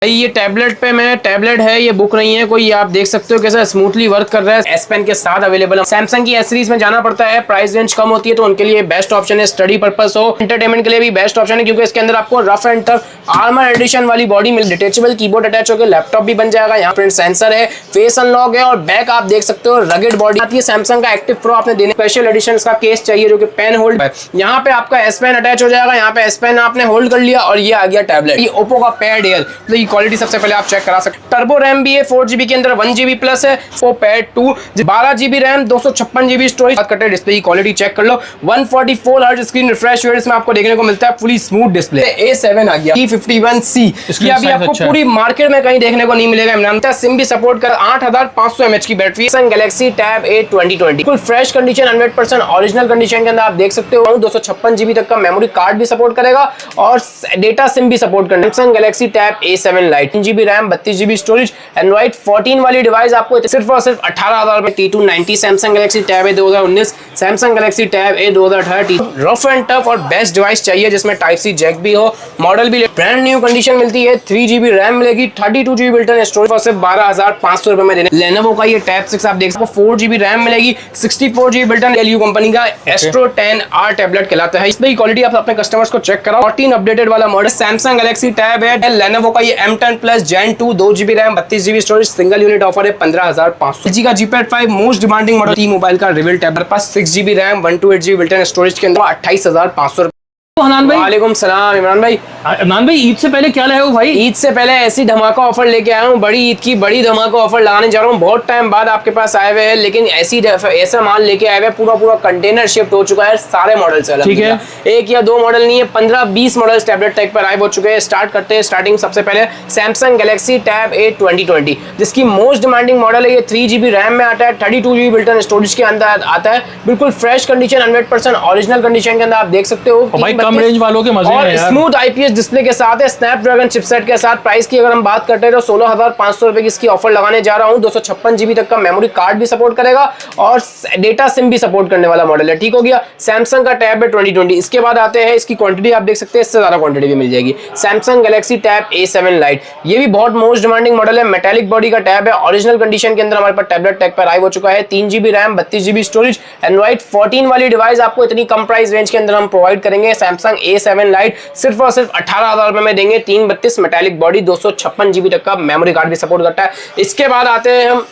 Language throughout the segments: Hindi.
भाई ये टैबलेट है, ये बुक नहीं है कोई। ये आप देख सकते हो कैसा स्मूथली वर्क कर रहा है। एस पेन के साथ अवेलेबल है। सैमसंग की एस सीरीज में जाना पड़ता है, प्राइस रेंज कम होती है तो उनके लिए बेस्ट ऑप्शन है। स्टडी पर्पस हो, एंटरटेनमेंट के लिए भी बेस्ट ऑप्शन है, क्योंकि इसके अंदर आपको rough and tough armour edition वाली बॉडी मिल, डिटेचेबल कीबोर्ड अटैच होकर लैपटॉप भी बन जाएगा। यहाँ प्रिंट सेंसर है, फेस अनलॉक है और बैक आप देख सकते हो रगेड बॉडी आती है। सैमसंग का एक्टिव प्रो आपने देने स्पेशल एडिशन का केस चाहिए जो कि पेन होल्ड है। यहाँ पे आपका एस पेन अटैच हो जाएगा। यहाँ पे एस पेन आपने होल्ड कर लिया और ये आ गया टैबलेट। ये ओप्पो का पैड एयर, तो ये क्वालिटी सबसे पहले आप चेक करा सकते। टर्बो रैम भी है 4GB के अंदर, 1GB प्लस है। वो pad 2 12GB RAM, 256GB storage. कटे डिस्प्ले की क्वालिटी चेक कर लो। 144 हर्ट्ज स्क्रीन रिफ्रेश रेट इसमें आपको देखने को मिलता है। Fully smooth display. A7 आ गया T51C, ये अभी आपको पूरी मार्केट में कहीं देखने को नहीं मिलेगा। इमरान सिम भी सपोर्ट कर 8500 mAh की battery. Samsung Galaxy tab A 2020 full fresh condition, 100% original condition के अंदर आप देख सकते हो। 256GB तक का मेमोरी कार्ड भी सपोर्ट करेगा और डेटा सिम भी सपोर्ट करेगा। Samsung Galaxy tab A7 light, 3GB RAM, 32GB storage, Android 14 वाली डिवाइस आपको सिर्फ और सिर्फ 18,000 में। T290 Samsung Galaxy tab A 2019, Samsung Galaxy tab A 2018। Rough and tough और बेस्ट डिवाइस चाहिए जिसमें टाइप सी जैक भी हो, मॉडल भी ब्रांड न्यू कंडीशन मिलती है। 3GB रैम मिलेगी, 32GB बिल्ट इन स्टोरेज और सिर्फ 12,500 रुपए में देने। लेनोवो का ये टैब 6 आप देख सकते हो, 4GB रैम मिलेगी, 64GB बिल्ट इन। एलयू कंपनी का एस्ट्रो 10R टैबलेट कहलाता है। इसमें क्वालिटी आप अपने कस्टमर्स को चेक कराओ। 14 अपडेटेड वाला मॉडल सैमसंग गैलेक्सी टैब है। लेनोवो का ये M10 plus Gen 2, 2GB RAM, 32GB storage, single unit offer है 15,500। LG का G-Pad 5 most demanding model. T mobile का रिवील टैबलेट पास 6GB RAM, 128GB built in storage के अंदर 28,500। हनान भाई, वालेकुम सलाम इमरान भाई। इमरान भाई, ईद से पहले क्या लाए हो भाई? ईद से पहले ऐसी धमाका ऑफर लेके आया हूँ। बड़ी ईद की बड़ी धमाका ऑफर लगाने जा रहा हूँ। बहुत टाइम बाद आपके पास आए हुए हैं, लेकिन ऐसा माल लेके आए हुए, पूरा कंटेनर शिफ्ट हो चुका है सारे मॉडल से। ठीक है, एक या दो मॉडल नहीं है, 15-20 मॉडल टैबलेट टैग पर आए हो चुके हैं। स्टार्ट करते हैं। स्टार्टिंग सबसे पहले सैमसंग गैलेक्सी टैब A 2020, जिसकी मोस्ट डिमांडिंग मॉडल है। ये 3GB रैम में आता है, 32GB बिल्ट इन स्टोरेज के अंदर आता है। बिल्कुल फ्रेश कंडीशन, 100% ओरिजिनल कंडीशन के अंदर आप देख सकते हो। भाई कम रेंज वालों के और स्मूथ IPS डिस्प्ले के साथ है, स्नैपड्रैगन चिपसेट के साथ। प्राइस की अगर हम बात करते हैं तो 16,500 रुपए की इसकी ऑफर लगाने जा रहा हूं। 256GB तक का मेमोरी कार्ड भी सपोर्ट करेगा और डेटा सिम भी सपोर्ट करने वाला मॉडल है। ठीक हो गया, सैमसंग का टैब है 2020। इसके बाद आते हैं, इसकी क्वांटिटी आप देख सकते हैं, इससे ज्यादा क्वांटिटी भी मिल जाएगी। Samsung Galaxy tab A7 light, ये भी बहुत मोस्ट डिमांडिंग मॉडल है। मेटालिक बॉडी का टैब है, ओरिजिनल कंडीशन के अंदर हमारे पास टैबलेट टैग पर आए हो चुका है। 3GB RAM, 32GB storage, Android 14 वाली डिवाइस आपको इतनी कम प्राइस रेंज के अंदर हम प्रोवाइड करेंगे। सैमसंग A7 लाइट सिर्फ और सिर्फ 18,000 रुपए में देंगे। 332 मेटालिक बॉडी, 256GB तक का मेमोरी कार्ड भी सपोर्ट करता है। इसके बाद आते हैं हम,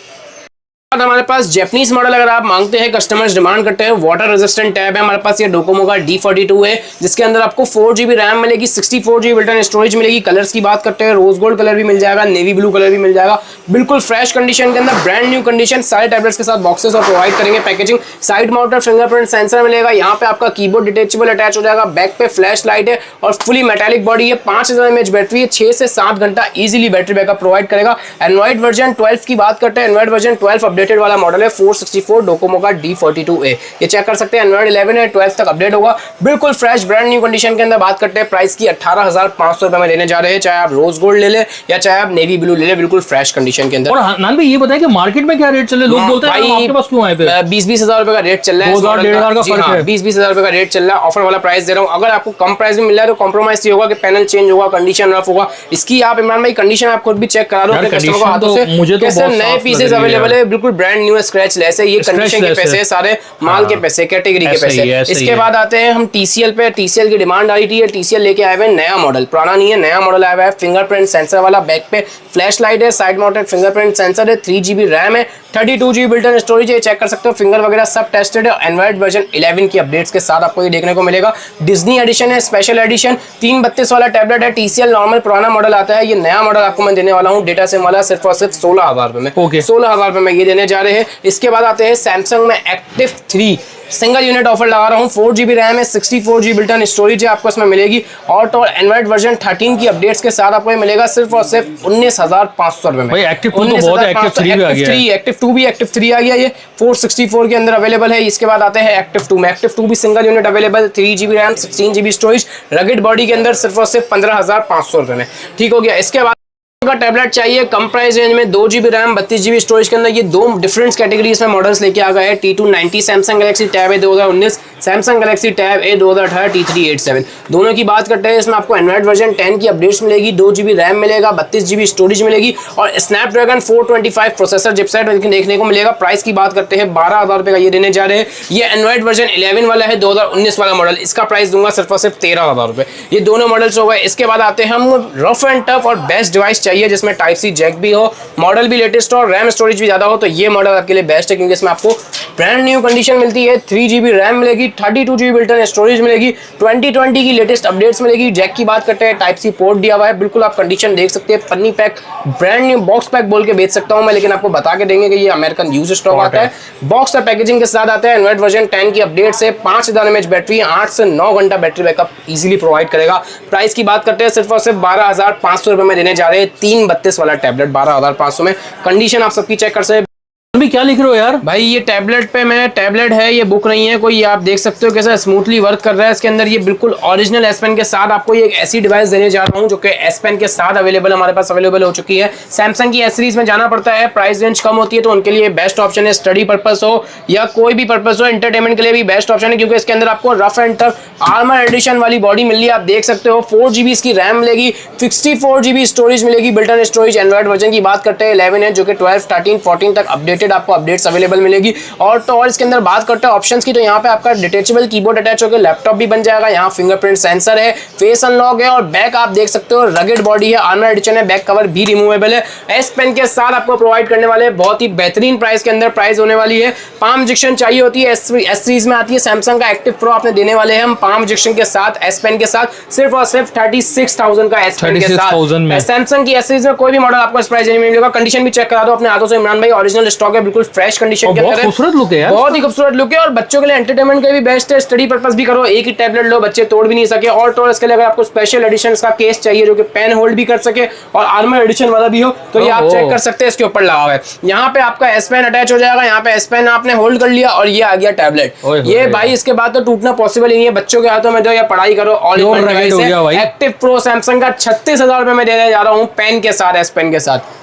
हमारे पास जैपनीज मॉडल अगर आप मांगते हैं, कस्टमर्स डिमांड करते हैं, वाटर रेजिस्टेंट टैब है हमारे पास। ये डोकोमो का D42 है, जिसके अंदर आपको 4GB रैम मिलेगी, 64GB बिल्ट इन स्टोरेज मिलेगी। कलर्स की बात करते हैं, रोज गोल्ड कलर भी मिल जाएगा, नेवी ब्लू कलर भी मिल जाएगा। बिल्कुल फ्रेश कंडीशन के अंदर, ब्रांड न्यू कंडीशन। सारे टैबलेट्स के साथ बॉक्सेस और प्रोवाइड करेंगे packaging. Side mounted fingerprint sensor मिलेगा। यहाँ पे आपका कीबोर्ड डिटेचेबल अटैच हो जाएगा। बैक पे फ्लैश लाइट है और फुली मेटालिक बॉडी है। 5000 mAh बैटरी है, 6 से 7 घंटा इजीली बैटरी बैकअप प्रोवाइड करेगा। एंड्रॉइड वर्जन 12 की बात करते हैं, एंड्रॉइड वर्जन 12 अपडेटेड वाला मॉडल है। 464 डोकोमो का D42A, ये चेक कर सकते हैं। एंड्रॉइड 11 है, 12 तक अपडेट होगा। बिल्कुल फ्रेश ब्रांड न्यू कंडीशन के अंदर। बात करते हैं प्राइस की, 18,500 रुपए में देने जा रहे हैं। चाहे आप रोज गोल्ड ले ले या चाहे आप नेवी ब्लू ले ले, बिल्कुल फ्रेश कंडीशन के अंदर। और हनान भाई ये बताएं कि मार्केट में क्या रेट चल रहा है? लोग बोलते हैं आपके पास क्यों आए थे? 20-20 हजार रुपए का रेट चल रहा है। 2,000-1,500 का फर्क है। 20-20 हजार रुपए का रेट चल रहा है। ऑफर वाला प्राइस दे रहा हूँ। अगर आपको कम प्राइस में मिल रहा है तो कॉम्प्रोमाइज ये होगा कि पैनल चेंज होगा, कंडीशन रफ होगा। इसकी आप इमरान भाई कंडीशन आप खुद भी चेक करा दो अपने कस्टमर को हाथों से। कैसे नए पीसेस अवेलेबल है, बिल्कुल ब्रांड न्यू, स्क्रैच लेस है। ये कंडीशन के पैसे, सारे माल के पैसे, कैटेगरी के पैसे। इसके बाद आते हैं हम TCL पे। TCL की डिमांड आ रही थी, TCL लेके आए हुए नया मॉडल, पुराना नहीं है, नया मॉडल आया हुआ है। फिंगरप्रिंट सेंसर वाला, बैक पे फ्लैश लाइट है, साइड माउंटेड फिंगरप्रिंट सेंसर है, 3GB रैम है, 32GB बिल्ट इन स्टोरेज है। चेक कर सकते हो, फिंगर वगैरह सब टेस्टेड है। एंड्रॉइड वर्जन 11 की अपडेट्स के साथ आपको ये देखने को मिलेगा। डिज्नी एडिशन है, स्पेशल एडिशन। 332 वाला टैबलेट है। TCL नॉर्मल पुराना मॉडल आता है, ये नया मॉडल आपको मैं देने वाला हूँ डेटा सिम वाला, सिर्फ और सिर्फ 16,000 रुपए में। 16,000 रुपए में ये देने जा रहे हैं। इसके बाद आते हैं सैमसंग में एक्टिव 3 सिंगल यूनिट ऑफर लगा रहा हूँ। 4GB रैम है, 64GB बिल्ट इन स्टोरेज है आपको इसमें मिलेगी। और तो एंड्रॉइड वर्जन 13 की अपडेट्स के साथ आपको ये मिलेगा सिर्फ और सिर्फ 19,500 रुपए में। एक्टिव 2 तो बहुत है, एक्टिव 3 भी आ गया है। एक्टिव 2 भी, एक्टिव 3 आ गया, ये 464 के अंदर अवेलेबल है। इसके बाद आते हैं एक्टिव 2 में। एक्टिव 2 भी single unit available, 3GB RAM, 16GB storage, rugged body के अंदर, सिर्फ और सिर्फ 15,500 रुपए में। ठीक हो गया। इसके बाद का टैबलेट चाहिए कम प्राइस रेंज में 2GB रैम 32GB स्टोरेज के अंदर। ये दो डिफरेंट कैटेगरीज में मॉडल्स लेके आ गए हैं। T290 सैमसंग गैलेक्सी टैब ए 2019, सैमसंग गैलेक्सी टैब ए 2018 T387 दोनों की बात करते हैं। इसमें आपको एंड्रॉइड वर्जन 10 की अपडेट्स मिलेगी, 2GB रैम मिलेगा, 32GB स्टोरेज मिलेगी और स्नैपड्रैगन 425 प्रोसेसर चिपसेट देखने को मिलेगा। प्राइस की बात करते हैं 12,000 रुपये का ये देने जा रहे हैं। ये एंड्रॉइड वर्जन 11 वाला है 2019 वाला मॉडल, इसका प्राइस दूंगा सिर्फ और सिर्फ 13,000 रुपये। ये दोनों मॉडल्स हो गए। इसके बाद आते हैं हम रफ एंड टफ और बेस्ट डिवाइस चाहिए जिसमें टाइप सी जैक भी हो, मॉडल भी लेटेस्ट हो और रैम स्टोरेज भी ज्यादा हो, तो ये मॉडल आपके लिए बेस्ट है क्योंकि इसमें आपको ब्रांड न्यू कंडीशन मिलती है। 3GB रैम मिलेगी, 32GB बिल्ट-इन स्टोरेज मिलेगी, 2020 की लेटेस्ट अपडेट्स मिलेगी। जैक की बात करते हैं, टाइप सी पोर्ट दिया हुआ है, बिल्कुल आप कंडीशन देख सकते हैं। पन्नी pack brand new box pack बोल के बेच सकता हूं मैं, लेकिन आपको बता के देंगे कि ये अमेरिकन यूज स्टॉक आता है। बॉक्स और पैकेजिंग के साथ आता है। एंड्रॉइड वर्जन 10 की अपडेट से 5000 mAh बैटरी, 8 से 9 घंटा बैटरी बैकअप इजीली प्रोवाइड करेगा। प्राइस की बात करते हैं सिर्फ और सिर्फ 12,500 रुपए में देने जा रहे हैं 332 वाला टैबलेट 12,500 में। कंडीशन आप सबकी चेक कर सकते हैं। अभी क्या लिख रहे हो यार भाई? ये टैबलेट पे मैं टैबलेट है, ये बुक नहीं है कोई। ये आप देख सकते हो कैसा स्मूथली वर्क कर रहा है। इसके अंदर ये बिल्कुल ओरिजिनल एस पेन के साथ आपको ये एक ऐसी डिवाइस देने जा रहा हूँ जो कि एस पेन के साथ अवेलेबल हमारे पास अवेलेबल हो चुकी है। सैमसंग की एस सीरीज में जाना पड़ता है, प्राइस रेंज कम होती है तो उनके लिए बेस्ट ऑप्शन है। स्टडी पर्पस हो या कोई भी पर्पस हो, एंटरटेनमेंट के लिए भी बेस्ट ऑप्शन है क्योंकि इसके अंदर आपको rough and tough armour edition वाली बॉडी मिल रही है। आप देख सकते हो 4GB इसकी रैम मिलेगी, 64GB स्टोरेज मिलेगी, बिल्ट-इन स्टोरेज। एंड्रॉइड वर्जन की बात करते हैं 11 है जो कि 12, 13, 14 तक अपडेटेड आपको अपडेट्स अवेलेबल मिलेगी। और तो और इसके अंदर बात करते हैं ऑप्शंस की, तो यहाँ पे आपका डिटेचेबल कीबोर्ड अटैच होकर लैपटॉप भी बन जाएगा। यहाँ फिंगरप्रिंट सेंसर है, फेस अनलॉक है और बैक आप देख सकते हो रगेड बॉडी है, आर्मर एडिशन है, बैक कवर भी रिमूवेबल है। एस पेन के साथ आपको प्रोवाइड करने वाले बहुत ही बेहतरीन प्राइस के अंदर प्राइस होने वाली है। पाम इंजेक्शन चाहिए होती है, एस सीरीज में आती है। सैमसंग का एक्टिव प्रो आपने देने वाले हैं हम पाम इंजेक्शन के साथ, एस पेन के साथ सिर्फ और सिर्फ 36,000 का एस पेन के साथ। सैमसंग की एस सीरीज में कोई भी मॉडल आपको इस प्राइस में मिलेगा। कंडीशन भी चेक करा दो अपने हाथों से इमरान भाई, ओरिजिनल स्टॉक है, बिल्कुल फ्रेश कंडीशन के अंदर है। खूबसूरत लुक है यार, बहुत ही खूबसूरत लुक है और बच्चों के लिए एंटरटेनमेंट के भी बेस्ट है। स्टडी पर्पस भी करो, एक ही टैबलेट लो, बच्चे तोड़ भी नहीं सके। और तो इसके लिए अगर आपको स्पेशल एडिशन का केस चाहिए जो कि पेन होल्ड भी कर सके और आर्मर एडिशन वाला भी हो तो ये आप चेक कर सकते हैं। इसके ऊपर लगा हुआ है, यहाँ पे आपका एस पेन अटैच हो जाएगा। यहाँ पे एस पेन आपने होल्ड कर लिया और ये आ गया टैबलेट। ये भाई इसके बाद तो टूटना पॉसिबल ही नहीं है। बच्चों के हाथों में दो या पढ़ाई करो। ऑल इन वन डिवाइस है एक्टिव प्रो सैमसंग का 36,000 रुपए में देने जा रहा हूँ पेन के साथ, एस पेन के साथ।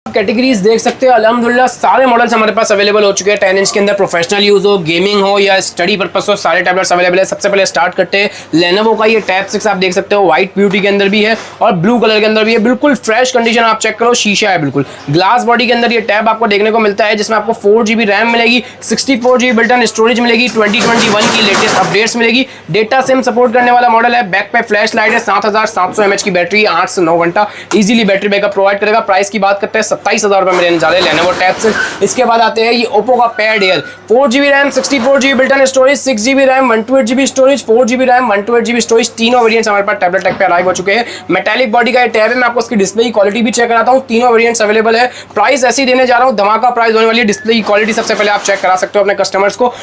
कैटेगरीज देख सकते हो अल्हम्दुलिल्लाह सारे मॉडल्स हमारे पास अवेलेबल हो चुके हैं। 10 इंच के अंदर प्रोफेशनल यूज हो, गेमिंग हो या स्टडी पर्पस हो, सारे टैबलेट्स अवेलेबल है। सबसे पहले स्टार्ट करते हैं लेनोवो का ये टैब 6 आप देख सकते हो, व्हाइट ब्यूटी के अंदर भी है और ब्लू कलर के अंदर भी है। बिल्कुल फ्रेश कंडीशन, आप चेक करो, शीशा है बिल्कुल। ग्लास बॉडी के अंदर ये टैब आपको देखने को मिलता है जिसमें आपको 4GB रैम मिलेगी, 64GB बिल्ट-इन स्टोरेज मिलेगी, 2021 की लेटेस्ट अपडेट्स मिलेगी। डेटा सिम सपोर्ट करने वाला मॉडल है। बैक पे फ्लैश लाइट है, 7700 mAh की बैटरी, 8 से 9 घंटा इजीली बैटरी बैकअप प्रोवाइड करेगा। प्राइस की बात करते हैं 27,000 रुपए में लेनोवो टैब से। इसके बाद आते हैं ये ओप्पो का pad air, 4GB RAM, 64GB built-in storage, 6GB RAM, 128GB storage, 4GB RAM, 128GB storage. तीनों वेरिएंट्स हमारे पास टैबलेट टैग पे अराइव हो चुके हैं। मेटालिक बॉडी का ये टैब है। मैं आपको इसकी डिस्प्ले की क्वालिटी भी चेक कराता हूं। तीनों वेरिएंट्स अवेलेबल है। प्राइस ऐसी देने जा रहा हूं, धमाका प्राइस होने वाली है। डिस्प्ले की क्वालिटी सबसे पहले आप चेक करा सकते हो अपने कस्टमर्स को।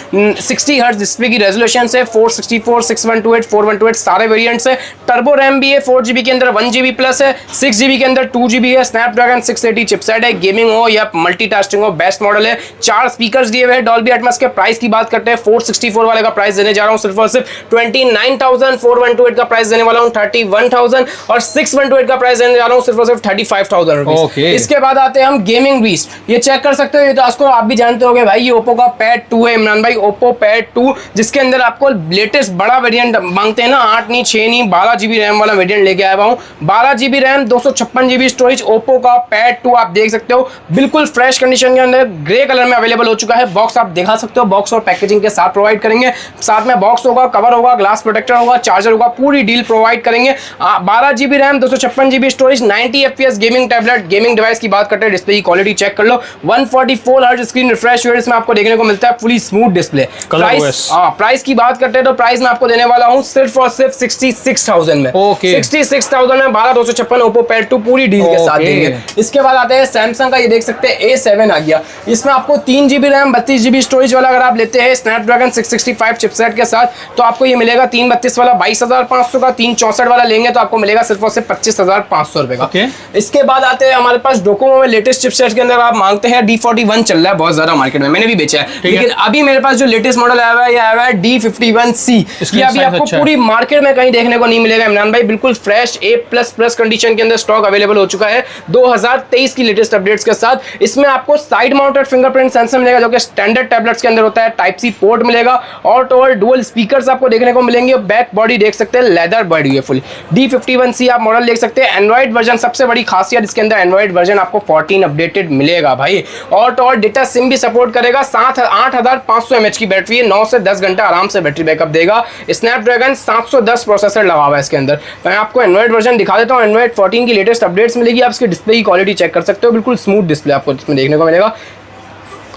60 हर्ट्ज डिस्प्ले की रेजोल्यूशन से 464, 6128, 412 सारे वेरिएंट्स है। टर्बो रैम भी है 4GB के अंदर, 1GB प्लस है, 6GB के अंदर 2GB है। स्नैपड्रैगन 680 चिपसेट है। गेमिंग हो या मल्टीटास्किंग हो, बेस्ट मॉडल है। 4 स्पीकर्स दिए हुए हैं डॉल्बी एटमॉस के। प्राइस की बात करते हैं 464 वाले का प्राइस देने जा रहा हूं सिर्फ और सिर्फ 29,000। 4128 का प्राइस देने वाला हूं 31,000 और 612 का प्राइस देने जा रहा हूं सिर्फ और सिर्फ 35,000 रुपीस। इसके बाद आते हैं हम गेमिंग बीस्ट। ये चेक कर सकते हो, ये तो आपको आप भी जानते होंगे भाई, ये ओप्पो का पैड 2 है इमरान भाई, ओप्पो पैड 2 जिसके अंदर आपको लेटेस्ट बड़ा वेरिएंट मांगते हैं ना, 8 नहीं 6 नहीं 12GB रैम वाला वेरिएंट लेके आया हूं। 12GB RAM, 256GB storage, Oppo का पैड 2 आप देख सकते हो, बिल्कुल फ्रेश कंडीशन के अंदर ग्रे कलर में अवेलेबल हो चुका है। बॉक्स आप दिखा सकते हो, बॉक्स और पैकेजिंग के साथ प्रोवाइड करेंगे। साथ में बॉक्स होगा, कवर होगा, ग्लास प्रोटेक्टर होगा, चार्जर होगा, पूरी डील प्रोवाइड करेंगे। 12GB RAM, 256GB storage, 90 FPS gaming tablet. Gaming device की बात करते हैं, डिस्प्ले की क्वालिटी चेक कर लो, 144 हर्ट्ज स्क्रीन रिफ्रेश रेट में आपको देखने को मिलता है, फुली स्मूथ डिस्प्ले। प्राइस की बात करते हैं तो प्राइस में आपको देने वाला हूं सिर्फ और सिर्फ 66,000 में। 66,000 में 12 256 ओप्पो पैड 2 पूरी डील के साथ देंगे। इसके बाद आते हैं सैमसंग का, ये देख सकते हैं A7 आ गया। इसमें आपको 3 GB रैम 32 GB स्टोरेज वाला अगर आप लेते हैं स्नैपड्रैगन 665 चिपसेट के साथ तो आपको ये मिलेगा 332 वाला 22,500 का, 364 वाला लेंगे तो आपको मिलेगा सिर्फ और सिर्फ 25,500 रुपए का। इसके बाद आते हैं हमारे पास डोकोमो में लेटेस्ट चिपसेट के अंदर आप मांगते हैं D41 चल रहा है बहुत ज्यादा मार्केट में, मैंने भी बेचा है, लेकिन अभी मेरे पास जो लेटेस्ट मॉडल आया हुआ है ये आया हुआ है D51C। ये अभी आपको पूरी मार्केट में कहीं देखने को नहीं मिलेगा इमरान भाई, बिल्कुल फ्रेश A++ कंडीशन के अंदर स्टॉक अवेलेबल हो चुका है 2023 की लेटेस्ट अपडेट्स के साथ। इसमें आपको साइड माउंटेड फिंगरप्रिंट सेंसर मिलेगा जो कि स्टैंडर्ड टैबलेट्स के अंदर होता है, टाइप सी पोर्ट मिलेगा, ऑटो और डुअल स्पीकर्स आपको देखने को मिलेंगे, बैक बॉडी देख सकते हैं लेदर बॉडी है फुल। D51C आप मॉडल देख सकते हैं, एंड्रॉइड वर्जन सबसे बड़ी खासियत इसके अंदर एंड्रॉइड वर्जन आपको 14 अपडेटेड मिलेगा भाई, ऑटो और डेटा सिम भी सपोर्ट करेगा, 8500 mAh की बैटरी है, 9 से 10 घंटा आराम से बैटरी बैकअप देगा, स्नैपड्रैगन 710 प्रोसेसर लगा हुआ है इसके अंदर। मैं आपको एंड्रॉइड वर्जन दिखा देता हूँ, एंड्रॉइड 14 की लेटेस्ट अपडेट्स मिलेगी, आप इसकी डिस्प्ले की क्वालिटी चेक कर सकते हो, बिल्कुल स्मूथ डिस्प्ले आपको इसमें देखने को मिलेगा।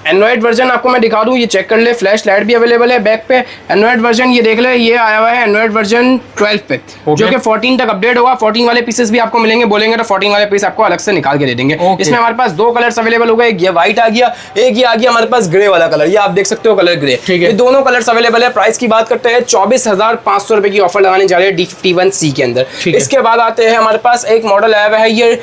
एंड्रॉइड वर्जन आपको मैं दिखा दूं, ये चेक कर ले, फ्लैश लाइट भी अवेलेबल है बैक पे। एंड्रॉइड वर्जन ये देख ले, ये आया हुआ है एंड्रॉइड वर्जन 12 पे, जो कि 14 तक अपडेट होगा। 14 वाले पीसेस भी आपको मिलेंगे, बोलेंगे तो 14 वाले पीस आपको अलग से निकाल के दे देंगे। इसमें हमारे पास 2 कलर्स अवेलेबल हो गए, एक ये व्हाइट आ गया, एक ये आ गया हमारे पास ग्रे वाला कलर, ये आप देख सकते हो कलर ग्रे, ये दोनों कलर्स अवेलेबल है। प्राइस की बात करते हैं 24,500 रुपए की ऑफर लगाने जा रहे हैं D51C के अंदर। इसके बाद आते हैं हमारे पास एक मॉडल आया हुआ है, ये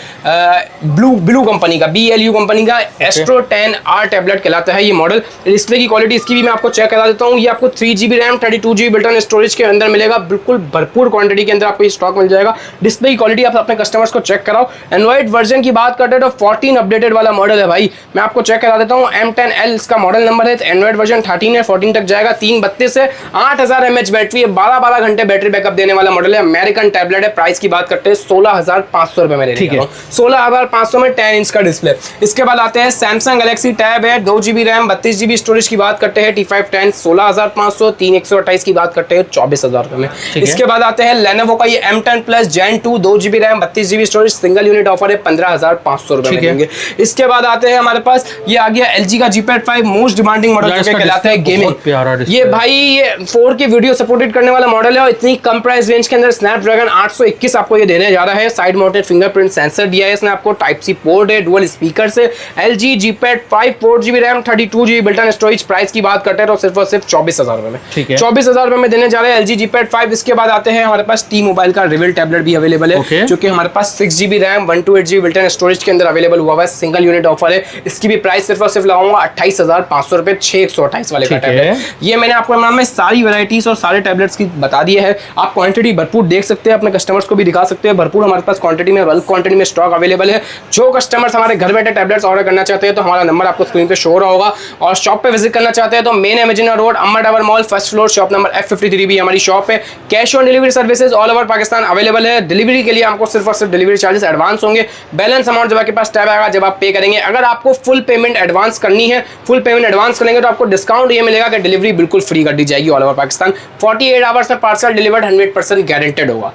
ब्लू कंपनी का, BLU कंपनी का एस्ट्रो 10R टैबलेट कहलाता है ये मॉडल। डिस्प्ले की क्वालिटी इसकी भी मैं आपको चेक करा देता हूँ, ये आपको 3 GB RAM 32 GB built in storage के अंदर मिलेगा, बिल्कुल भरपूर क्वांटिटी के अंदर आपको ये स्टॉक मिल जाएगा। डिस्प्ले की क्वालिटी आप अपने कस्टमर्स को चेक कराओ। एंड्रॉइड वर्जन की बात करते हैं तो 14 अपडेटेड वाला मॉडल है भाई, मैं आपको चेक करा देता हूँ। M10L इसका मॉडल नंबर है, एंड्रॉइड वर्जन 13 है, 14 तक जाएगा, 332 है, 8000 mAh बैटरी है, 12 घंटे बैटरी बैकअप देने वाला मॉडल है, अमेरिकन टैबलेट है। प्राइस की बात करते हैं 16,500 रुपए में ले रहा हूँ, 16,500 में 10 इंच का डिस्प्ले। इसके बाद आते हैं सैमसंग गैलेक्सी टैब है, 2 GB रैम 32 GB स्टोरेज की बात करते हैं, T510 16,500, 3128 की बात करते हैं 24,000 रुपए में। इसके बाद आते हैं लेनोवो का ये M10 Plus Gen 2 2 GB RAM 32 GB storage, single unit offer है, 15,500 रुपए में देंगे। इसके बाद आते हैं हमारे पास ये आ गया LG का G-Pad 5 मोस्ट डिमांडिंग मॉडल जो कहलाता है गेमिंग। ये भाई ये 4K वीडियो सपोर्टेड करने वाला मॉडल है और इतनी कम प्राइस रेंज के अंदर स्नैपड्रैगन 821 आपको ये देने जा रहा है। साइड माउंटेड फिंगरप्रिंट सेंसर दिया है इसने आपको, टाइप सी पोर्ट है, डुअल स्पीकर से, LG G-Pad 5 4 GB RAM 32 GB built in storage. Price की बात करते हैं तो सिर्फ और सिर्फ 24,000 रुपए में, 24,000 रुपए में देने जा रहे हैं LG G-Pad 5। इसके बाद आते हैं हमारे पास T-Mobile का रिविल टैबलेट भी अवेलेबल है, जो कि हमारे पास 6 GB RAM 128 GB built in storage के अंदर अवेलेबल हुआ है, सिंगल यूनिट ऑफर है। इसकी भी प्राइस सिर्फ और सिर्फ लगाऊंगा 28,500 रुपए, 6128 वाले का टैबलेट। ये मैंने आपको इमरान में सारी वैरायटीज और सारे टैबलेट्स की बता दी है, आप क्वांटिटी भरपूर देख सकते हैं, अपने कस्टमर्स को भी दिखा सकते हैं, भरपूर हमारे पास क्वांटिटी में, बल्क क्वांटिटी में स्टॉक अवेलेबल है। जो कस्टमर्स हमारे घर बैठे टैबलेट्स ऑर्डर करना चाहते हैं तो हमारा नंबर आपको स्क्रीन पे शो हो रहा होगा, और शॉप पे विजिट करना चाहते हैं तो मेन एमेजिना रोड अम्मा tower mall first floor shop number F53 भी हमारी शॉप है। Cash on delivery services all over Pakistan available है। डिलीवरी के लिए आपको सिर्फ और सिर्फ डिलीवरी चार्जेस एडवांस होंगे, बैलेंस अमाउंट जब आपके पास टैब आएगा जब आप पे करेंगे। अगर आपको फुल पेमेंट एडवांस करनी है, फुल पेमेंट एडवांस करेंगे तो आपको डिस्काउंट ये मिलेगा कि डिलीवरी बिल्कुल फ्री कर दी जाएगी ऑल ओवर पाकिस्तान। 48 आवर्स में पार्सल डिलीवर्ड 100% गारंटेड होगा।